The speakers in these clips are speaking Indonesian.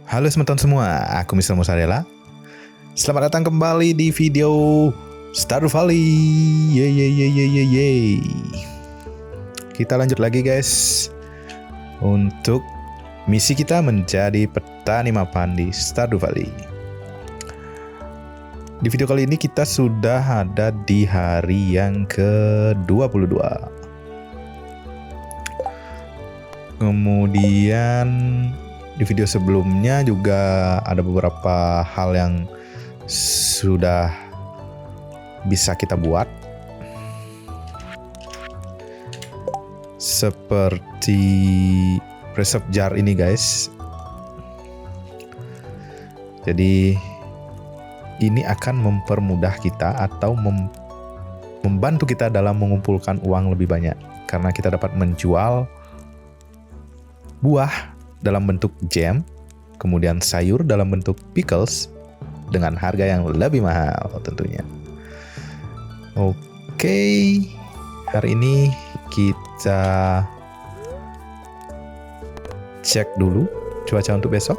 Halo teman-teman semua, aku Mr. Musarela. Selamat datang kembali di video Stardew Valley. Yeay. Kita lanjut lagi guys untuk misi kita menjadi petani mapan di Stardew Valley. Di video kali ini kita sudah ada di hari yang ke-22. Kemudian di video sebelumnya juga ada beberapa hal yang sudah bisa kita buat, seperti preserve jar ini guys. Jadi ini akan mempermudah kita atau membantu kita dalam mengumpulkan uang lebih banyak, karena kita dapat menjual buah dalam bentuk jam, kemudian sayur dalam bentuk pickles dengan harga yang lebih mahal tentunya. Oke, hari ini kita cek dulu cuaca untuk besok.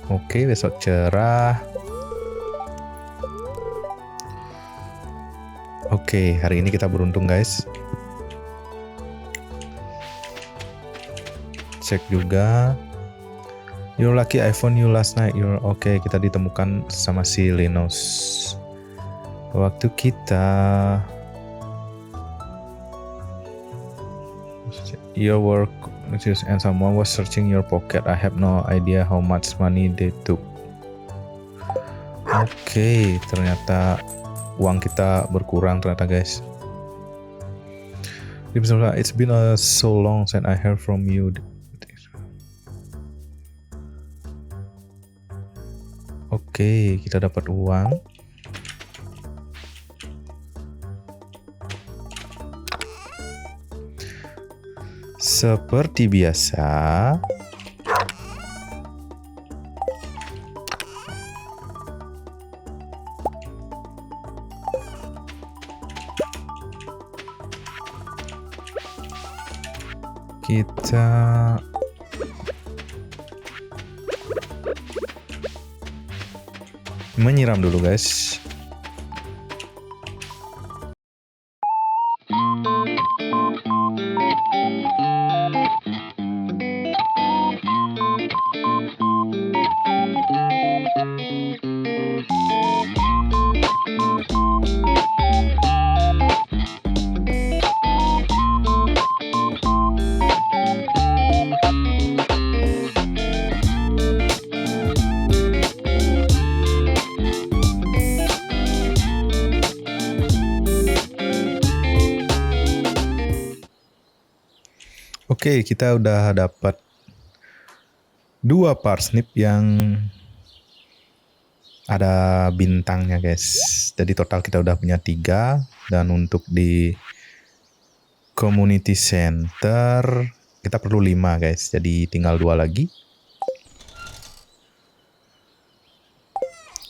Oke, besok cerah. Oke, hari ini kita beruntung guys. Cek juga. You're lucky I found you last night. Oke, kita ditemukan sama si Linus. Waktu kita your work and someone was searching your pocket. I have no idea how much money they took. Oke, ternyata uang kita berkurang ternyata guys. It's been so long since I heard from you. Oke, kita dapat uang. Seperti biasa, kita menyiram dulu guys. Oke, kita udah dapat 2 parsnip yang ada bintangnya guys. Jadi total kita udah punya 3. Dan untuk di community center kita perlu 5 guys. Jadi tinggal 2 lagi.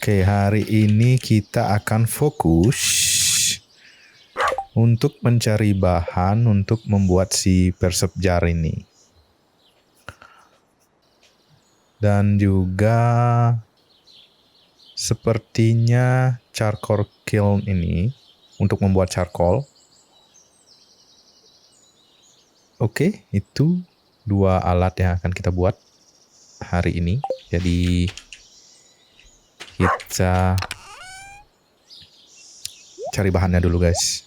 Oke, hari ini kita akan fokus untuk mencari bahan untuk membuat si preserve jar ini. Dan juga sepertinya charcoal kiln ini untuk membuat charcoal. Oke, itu 2 alat yang akan kita buat hari ini. Jadi kita cari bahannya dulu guys.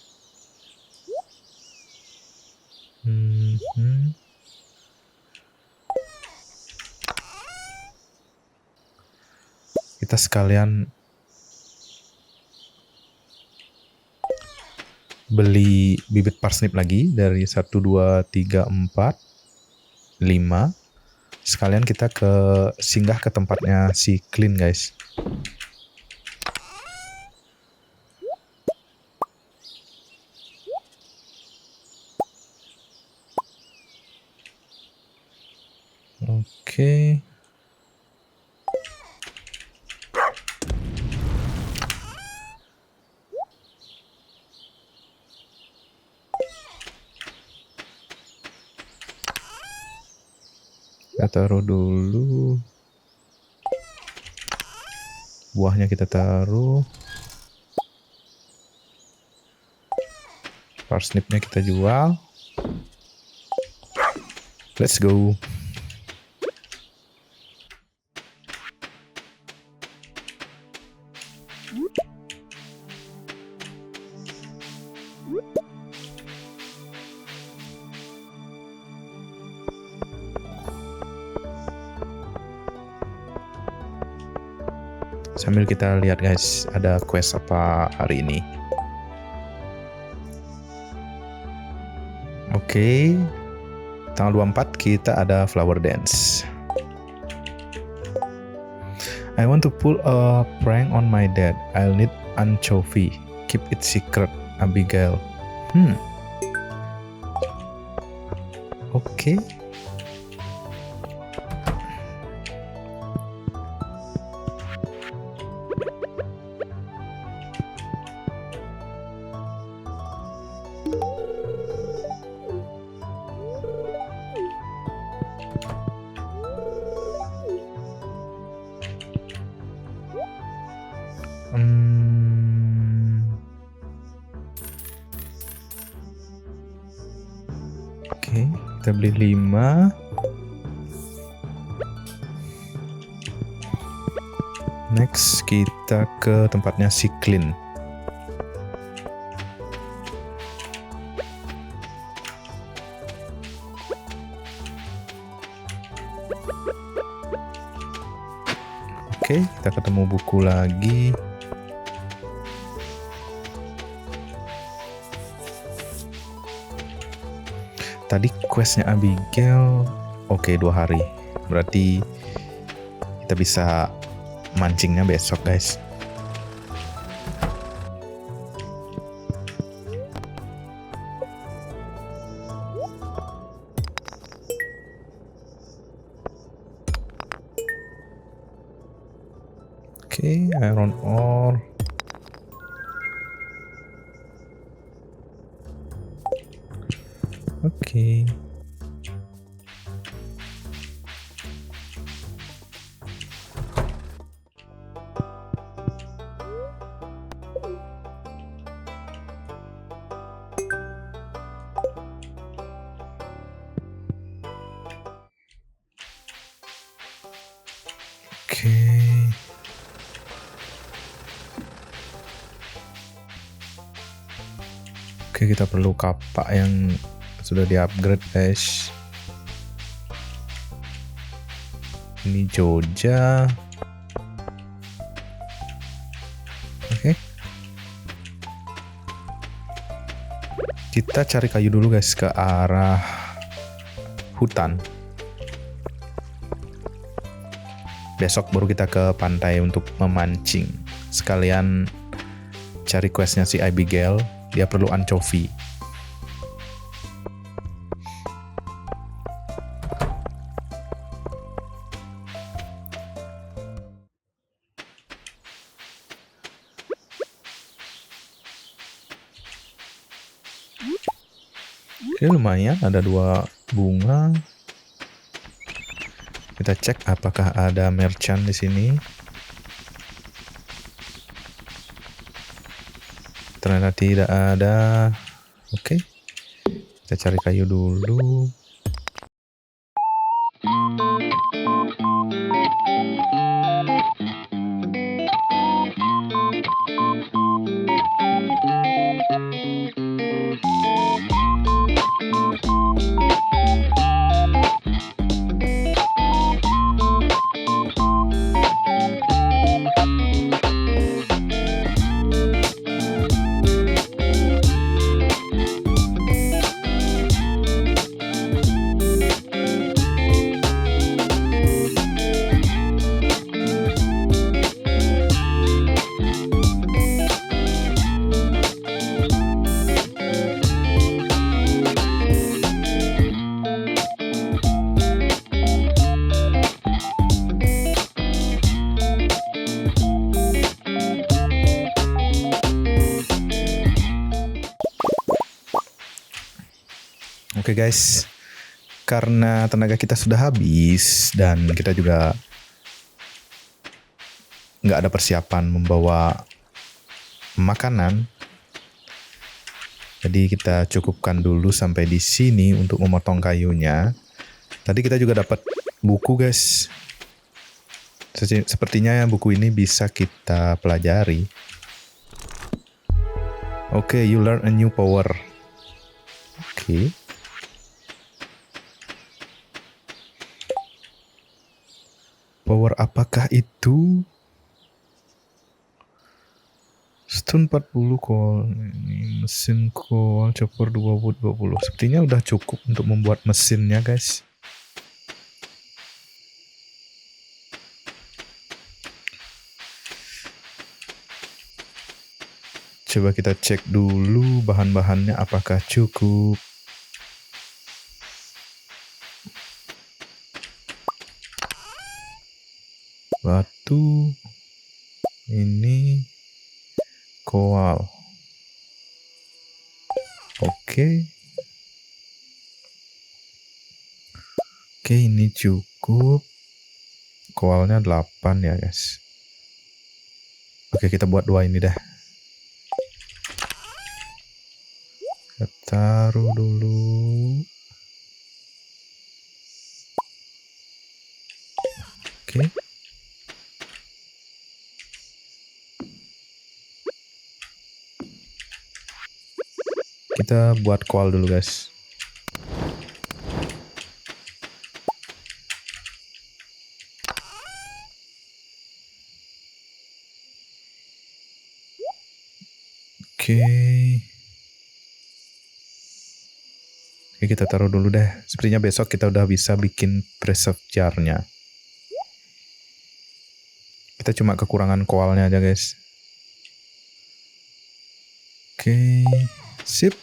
Kita sekalian beli bibit parsnip lagi dari 1, 2, 3, 4, 5. Sekalian kita singgah ke tempatnya si Clint guys. Oke. Kita taruh dulu. Buahnya kita taruh. Parsnipnya kita jual. Let's go. Sambil kita lihat guys, ada quest apa hari ini. Oke, tanggal 24 kita ada flower dance. I want to pull a prank on my dad. I'll need anchovy. Keep it secret, Abigail. Oke. Oke, kita beli 5. Next kita ke tempatnya si Clint. Oke, kita ketemu buku lagi. Tadi questnya Abigail, oke 2 hari. Berarti kita bisa mancingnya besok guys. Oke, iron ore. Oke. Oke, kita perlu kapak yang sudah di-upgrade, guys. Ini Jogja. Oke. Kita cari kayu dulu, guys, ke arah hutan. Besok baru kita ke pantai untuk memancing. Sekalian cari questnya si Abigail. Dia perlu anchovy. Oke, lumayan, ada 2 bunga. Kita cek apakah ada merchant di sini. Ternyata tidak ada. Oke, kita cari kayu dulu. Oke guys, karena tenaga kita sudah habis dan kita juga nggak ada persiapan membawa makanan, jadi kita cukupkan dulu sampai di sini untuk memotong kayunya. Tadi kita juga dapat buku guys. Sepertinya buku ini bisa kita pelajari. Oke, you learn a new power. Oke. Power apakah itu? Stun 40 call. Ini mesin call chopper 20. Sepertinya udah cukup untuk membuat mesinnya guys. Coba kita cek dulu bahan-bahannya apakah cukup. Batu. Ini koal. Oke. Oke, ini cukup. Koalnya 8 ya guys. Oke, kita buat 2 ini dah. Kita taruh dulu. Oke. Kita buat koal dulu guys. Oke. Oke, kita taruh dulu deh. Sepertinya besok kita udah bisa bikin preserve jar-nya. Kita cuma kekurangan koalnya aja guys. Oke, sip.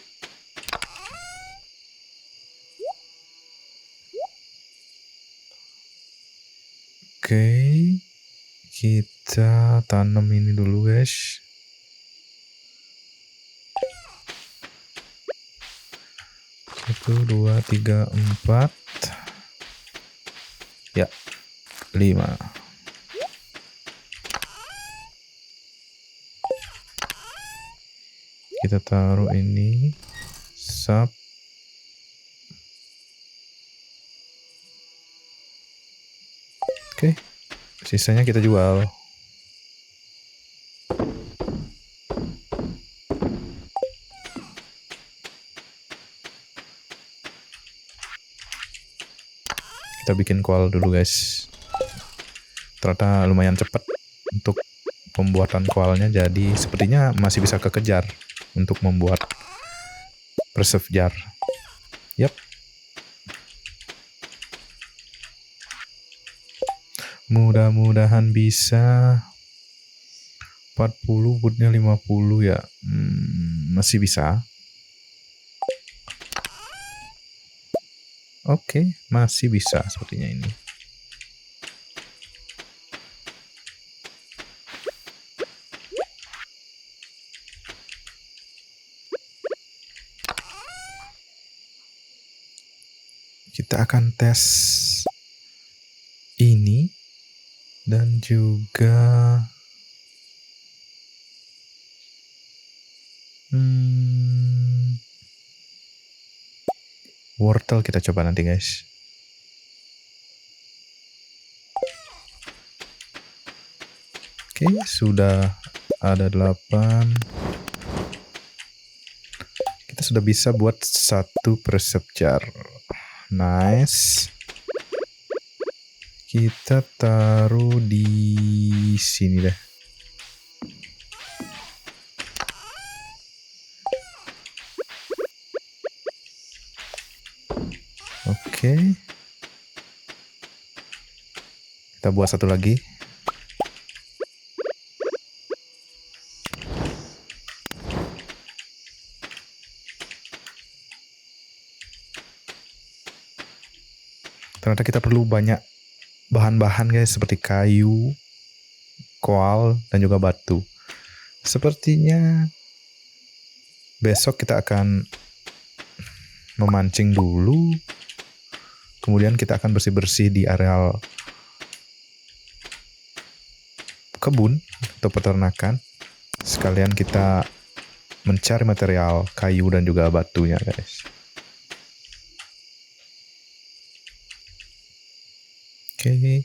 Oke, kita tanam ini dulu guys. Satu, 2, 3, 4. Ya, 5. Kita taruh ini. Sap. Oke, sisanya kita jual. Kita bikin koal dulu guys. Ternyata lumayan cepat untuk pembuatan koalnya, jadi sepertinya masih bisa kekejar untuk membuat preserve jar. Yap. Mudah-mudahan bisa. 40, woodnya 50 ya. Masih bisa. Oke, masih bisa sepertinya ini. Kita akan tes ini dan juga wortel kita coba nanti guys. Oke, sudah ada 8. Kita sudah bisa buat 1 preserve jar. Nice. Kita taruh di sini deh. Oke. Kita buat 1 lagi. Ternyata kita perlu banyak bahan-bahan guys, seperti kayu, koal, dan juga batu. Sepertinya besok kita akan memancing dulu Kemudian kita akan bersih-bersih di areal kebun atau peternakan. Sekalian kita mencari material kayu dan juga batunya, guys. Oke,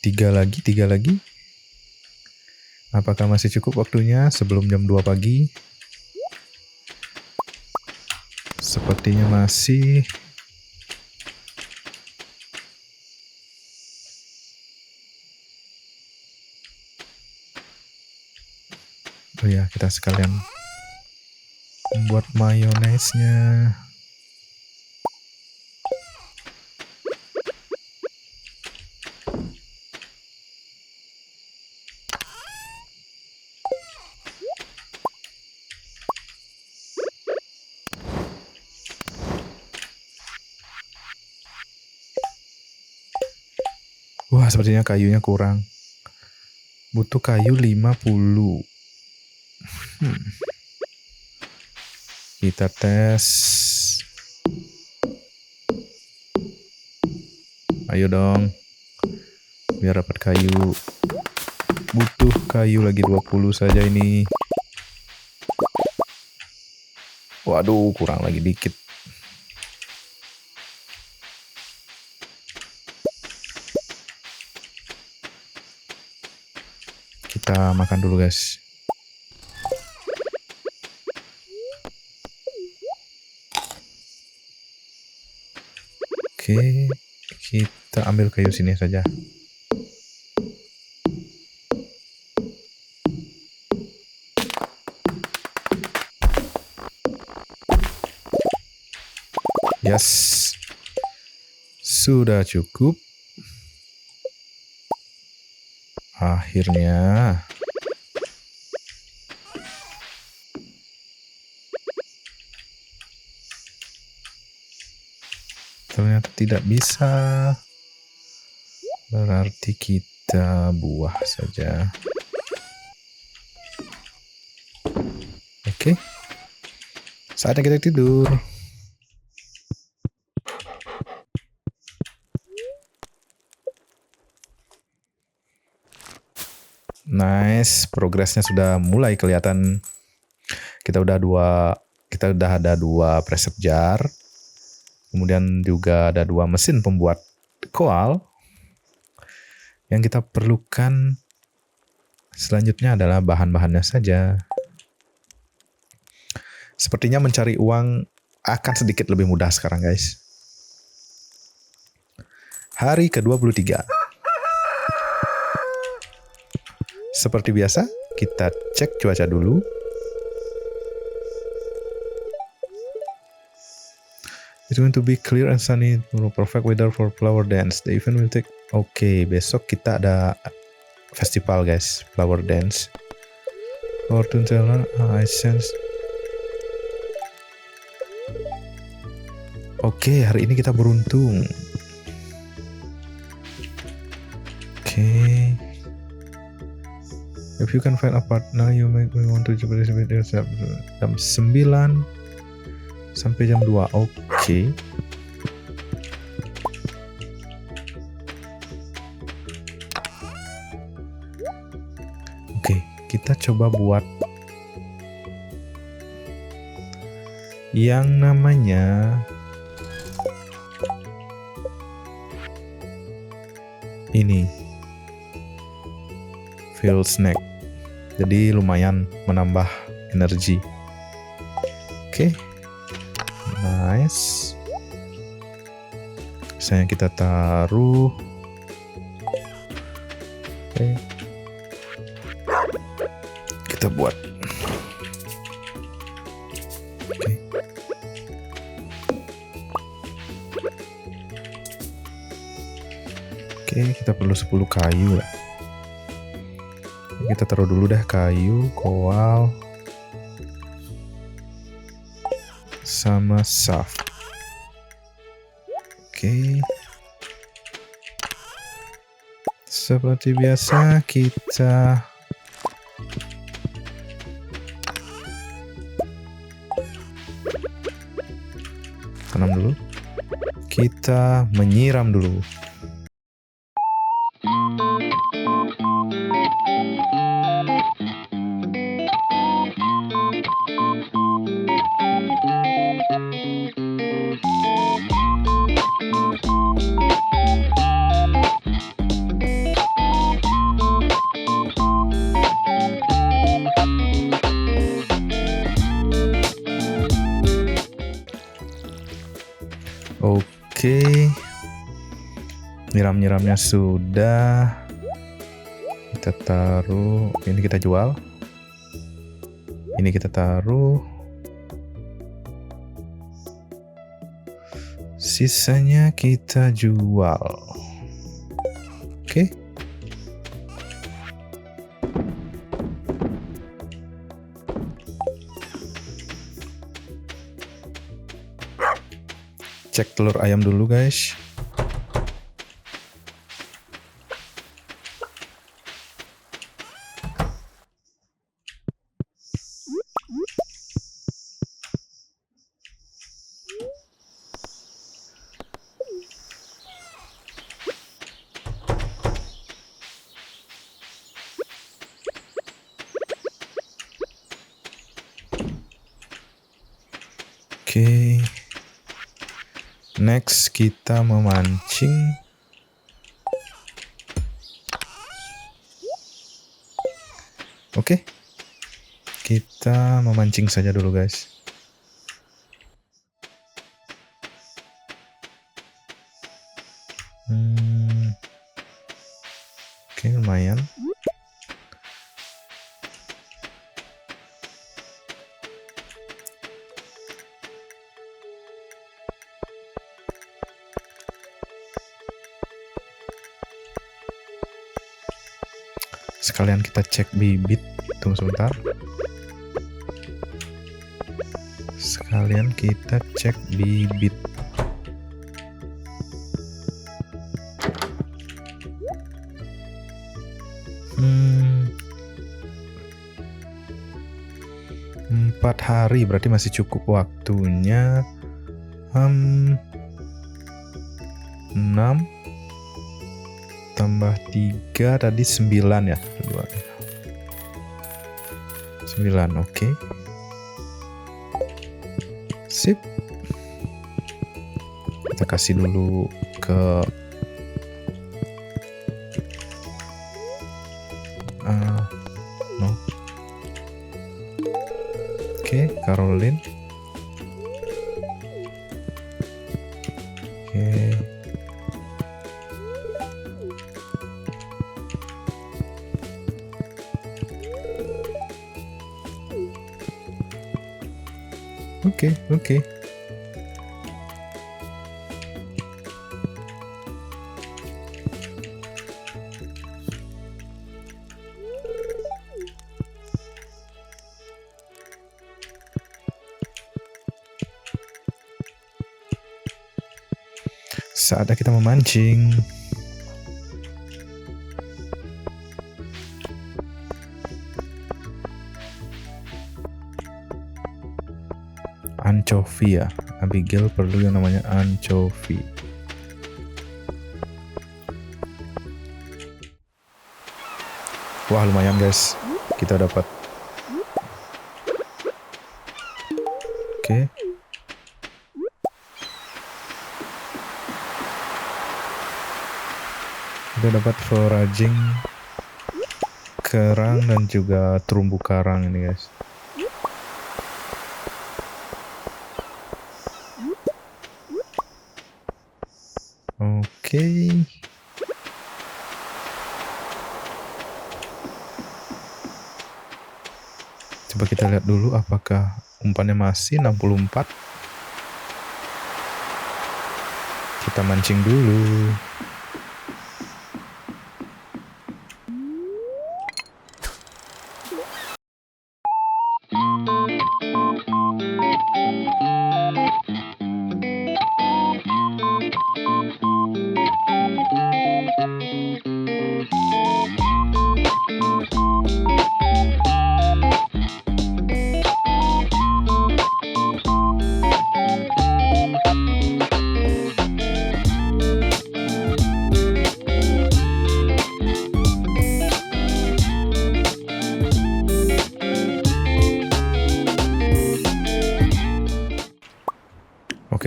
tiga lagi. Apakah masih cukup waktunya sebelum jam 2 pagi? Sepertinya masih. Oh ya, kita sekalian membuat mayonesnya. Wah, sepertinya kayunya kurang. Butuh kayu 50. Kita tes. Ayo dong. Biar dapat kayu. Butuh kayu lagi 20 saja ini. Waduh, kurang lagi dikit. Kita makan dulu, guys. Oke, kita ambil kayu sini saja. Yes, sudah cukup. Akhirnya. Ternyata tidak bisa. Berarti kita buah saja. Oke. Saatnya kita tidur. Nice, progresnya sudah mulai kelihatan. Kita udah ada 2 preset jar. Kemudian juga ada 2 mesin pembuat koal. Yang kita perlukan selanjutnya adalah bahan-bahannya saja. Sepertinya mencari uang akan sedikit lebih mudah sekarang, guys. Hari ke-23. Seperti biasa, kita cek cuaca dulu. It's going to be clear and sunny, perfect weather for flower dance. The event will take. Oke, besok kita ada festival, guys, flower dance. Fortune teller, I sense. Oke, hari ini kita beruntung. Oke. If you can find a partner, you make me want to participate yourself. Jam 9 sampai jam 2. Oke. Oke, kita coba buat yang namanya ini fuel snack. Jadi lumayan menambah energi. Oke. Nice. Misalnya kita taruh. Oke. Kita buat. Oke. Oke, kita perlu 10 kayu lah. Kita taruh dulu deh kayu, koal, sama shaft. Oke. Seperti biasa kita tanam dulu. kita menyiram dulu. Oke, nyiram-nyiramnya sudah. Kita taruh, ini kita jual. Ini kita taruh. Sisanya kita jual. Oke. Cek telur ayam dulu, guys. Oke. Next kita memancing. Oke. Kita memancing saja dulu, guys. Oke, lumayan. Sekalian kita cek bibit. Tunggu sebentar. Sekalian kita cek bibit. Empat hari berarti masih cukup waktunya. 6 tambah 3 tadi 9 ya. 9, oke. Sip. Kita kasih dulu ke no. Oke, Caroline. Oke. Oke. Saatnya kita memancing. Anchovy ya, Abigail perlu yang namanya anchovy. Wah, lumayan guys, kita dapat. Oke. Kita dapat foraging kerang dan juga terumbu karang ini guys. Oke. Coba kita lihat dulu apakah umpannya masih 64. Kita mancing dulu.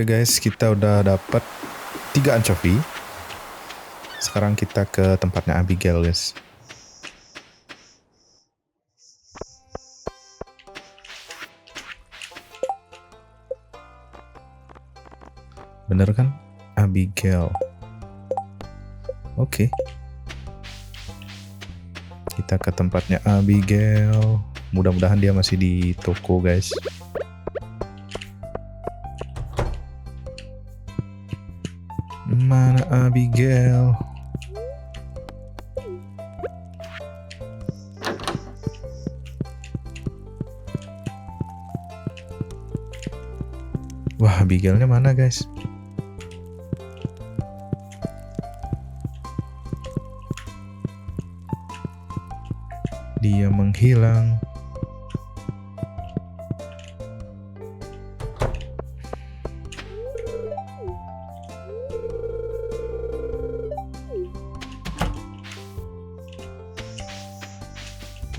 Oke guys, kita udah dapat 3 anchovy. Sekarang kita ke tempatnya Abigail guys. Bener kan? Abigail. Oke. Kita ke tempatnya Abigail. Mudah-mudahan dia masih di toko guys. Mana Abigail? Wah, Abigailnya mana guys? Dia menghilang.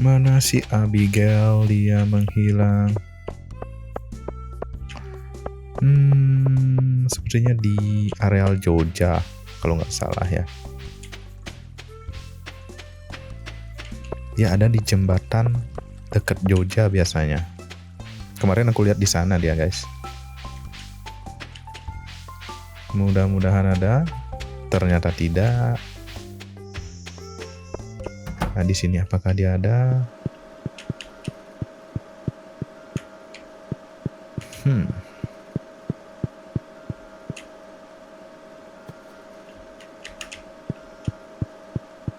Mana si Abigail? Dia menghilang. Sepertinya di areal Jogja kalau nggak salah ya. Dia ada di jembatan dekat Jogja biasanya. Kemarin aku lihat di sana dia guys. Mudah-mudahan ada. Ternyata tidak. Nah, di sini apakah dia ada?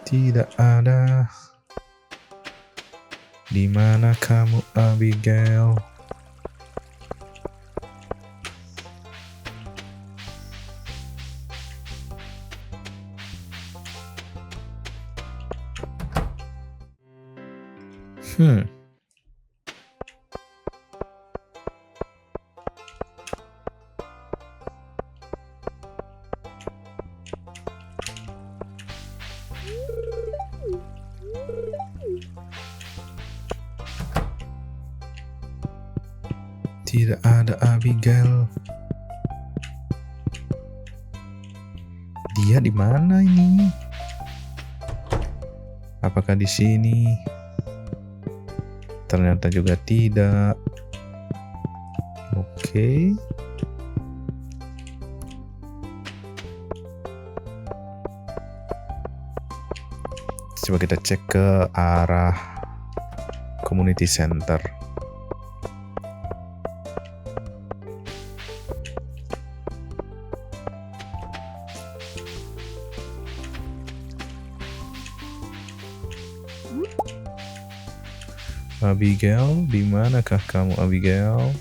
Tidak ada. Di mana kamu, Abigail? Tidak ada Abigail. Dia di mana ini? Apakah di sini? Ternyata juga tidak. Oke. Coba kita cek ke arah community center. Abigail, di manakah kamu, Abigail?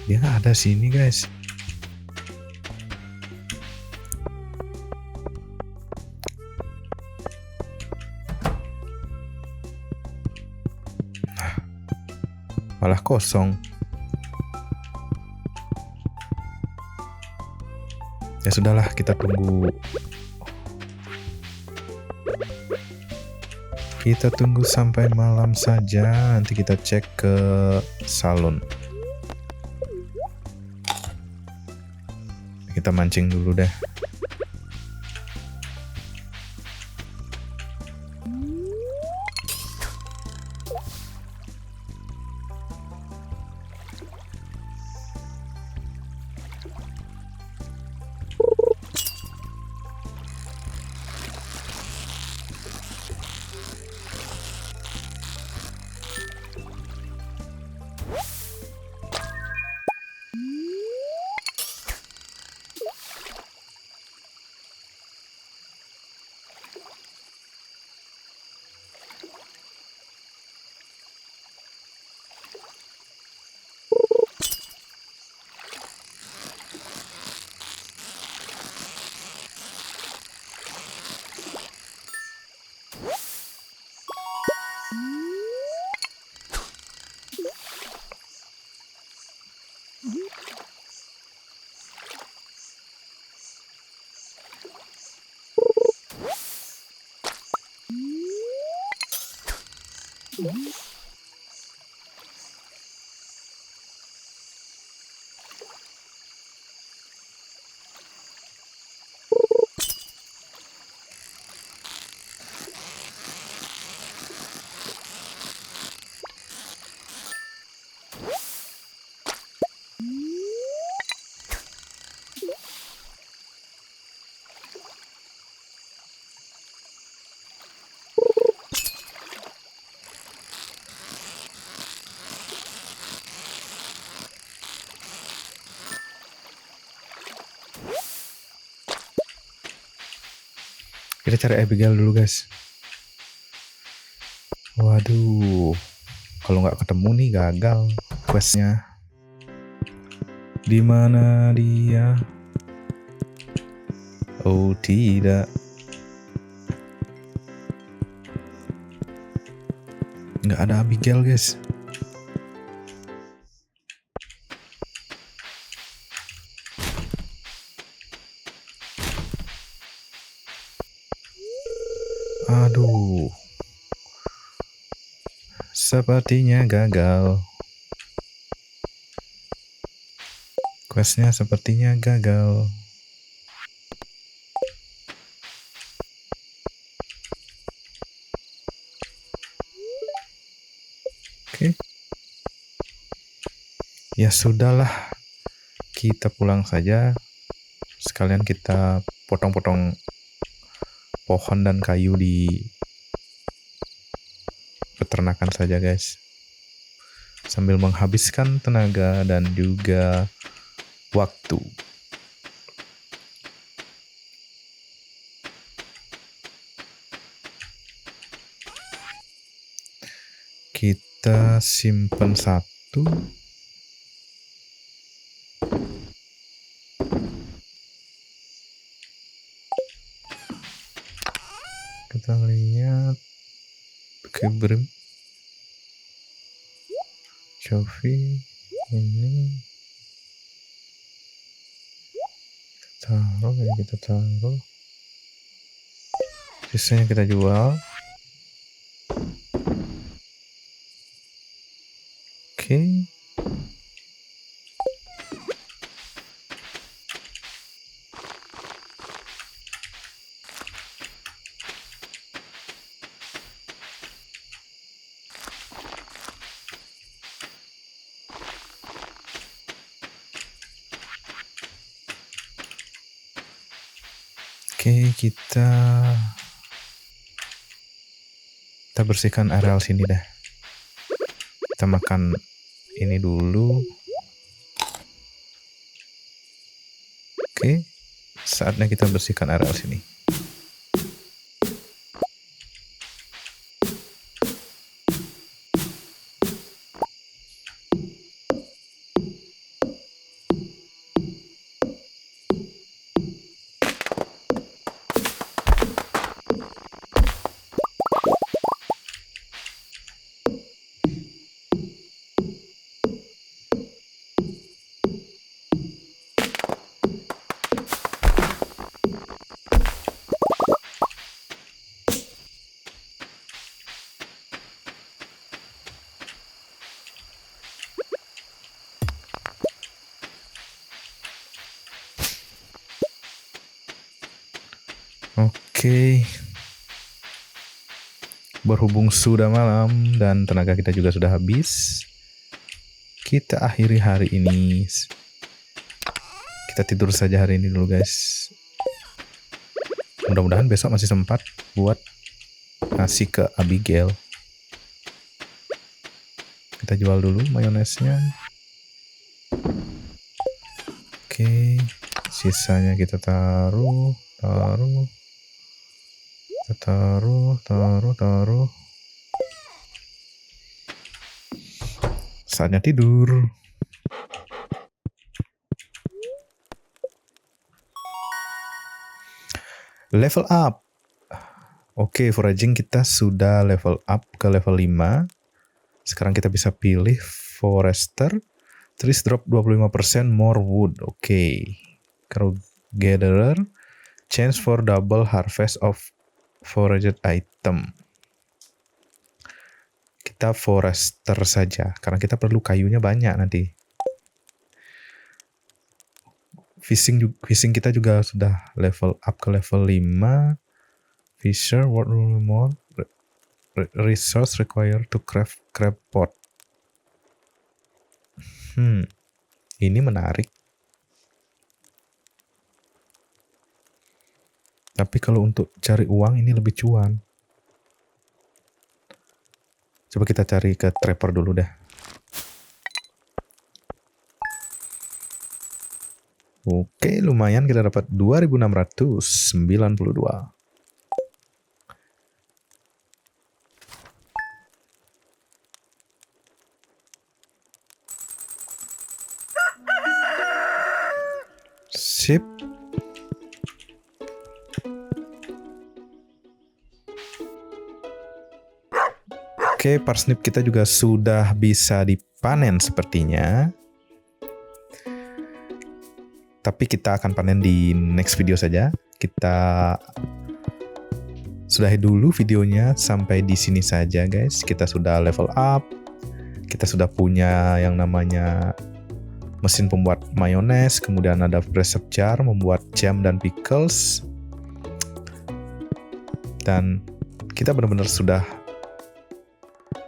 Dia ada sini, guys. Malah kosong. Ya sudahlah, kita tunggu. Kita tunggu sampai malam saja. Nanti kita cek ke salon. Kita mancing dulu deh. Kita cari Abigail dulu guys. Waduh, kalau nggak ketemu nih gagal questnya. Di mana dia? Oh tidak, nggak ada Abigail guys. Aduh, sepertinya gagal. Questnya sepertinya gagal. Oke. Ya sudahlah, kita pulang saja. Sekalian kita potong-potong pohon dan kayu di peternakan saja guys. Sambil menghabiskan tenaga dan juga waktu. Kita simpan satu. Kita lihat. Oke, brim. Coffee ini taruh ya, kita taruh. Sisanya kita jual. Oke. Oke, kita bersihkan areal sini dah. Kita makan ini dulu. Oke, saatnya kita bersihkan areal sini. Oke. Berhubung sudah malam dan tenaga kita juga sudah habis, kita akhiri hari ini. Kita tidur saja hari ini dulu guys. Mudah-mudahan besok masih sempat buat ngasih ke Abigail. Kita jual dulu mayonesnya. Oke, sisanya kita taruh. Taruh. Saatnya tidur. Level up. Oke, foraging kita sudah level up ke level 5. Sekarang kita bisa pilih forester. Trees drop 25% more wood. Oke. Crow gatherer. Chance for double harvest of foraged item. Kita forester saja karena kita perlu kayunya banyak nanti. Fishing kita juga sudah level up ke level 5. Fisher what more resource required to craft crab pot. Ini menarik. Tapi kalau untuk cari uang ini lebih cuan. Coba kita cari ke trapper dulu dah. Oke, lumayan kita dapat 2.692. Sip. Oke, parsnip kita juga sudah bisa dipanen sepertinya. Tapi kita akan panen di next video saja. Kita sudahi dulu videonya sampai di sini saja, guys. Kita sudah level up. Kita sudah punya yang namanya mesin pembuat mayones, kemudian ada pressure jar membuat jam dan pickles. Dan kita benar-benar sudah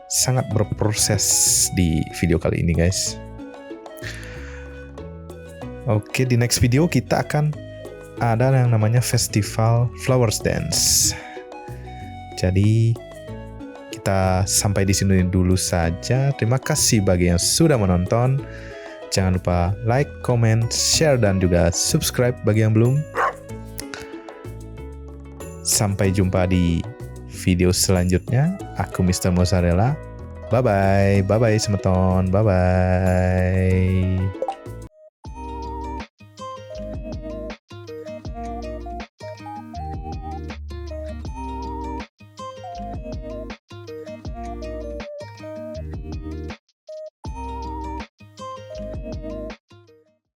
sangat berproses di video kali ini, guys. Oke, di next video kita akan ada yang namanya Festival Flowers Dance. Jadi kita sampai di sini dulu saja. Terima kasih bagi yang sudah menonton. Jangan lupa like, comment, share, dan juga subscribe bagi yang belum. Sampai jumpa di video selanjutnya. Aku Mr. Mozzarella. Bye-bye. Bye-bye, semeton. Bye-bye.